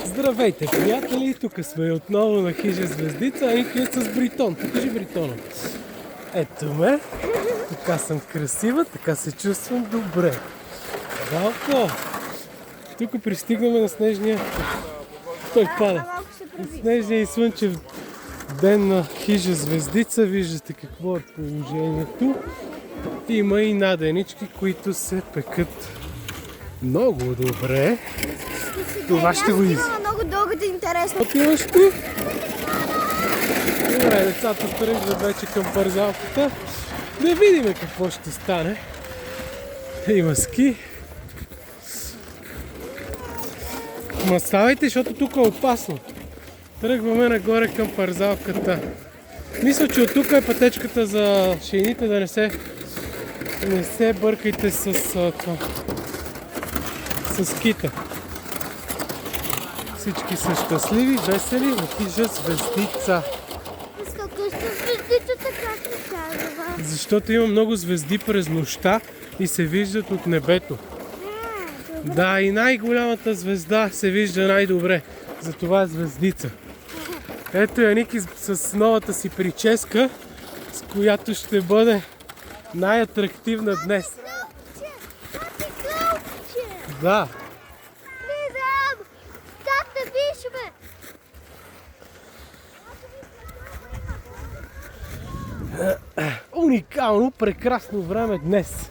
Здравейте, приятели! Тук сме отново на хижа Звездица, а Ники е с Бритон. Покажи Бритона. Ето ме. Така съм красива, така се чувствам добре. Жалко! Тук пристигнаме на снежния... Той пада. На снежния и слънчев ден на хижа Звездица. Виждате какво е положението. Има и наденички, които се пекат много добре. Това ще го изя. Много дългата интересно. Отиваш ти? Добре, децата тръгват вече към парзалката. Да видим какво ще стане. Има ски. Ма ставайте, защото тук е опасно. Тръгваме нагоре към парзалката. Мисля, че от тук е пътечката за шейните, да не се бъркайте с скита. Всички са щастливи, весели, на хижа Звездица. Защото има много звезди през нощта и се виждат от небето. Да, и най-голямата звезда се вижда най-добре. Затова е Звездица. Ето я Ники с новата си прическа, с която ще бъде най-атрактивна днес. Да. Уникално, прекрасно време днес.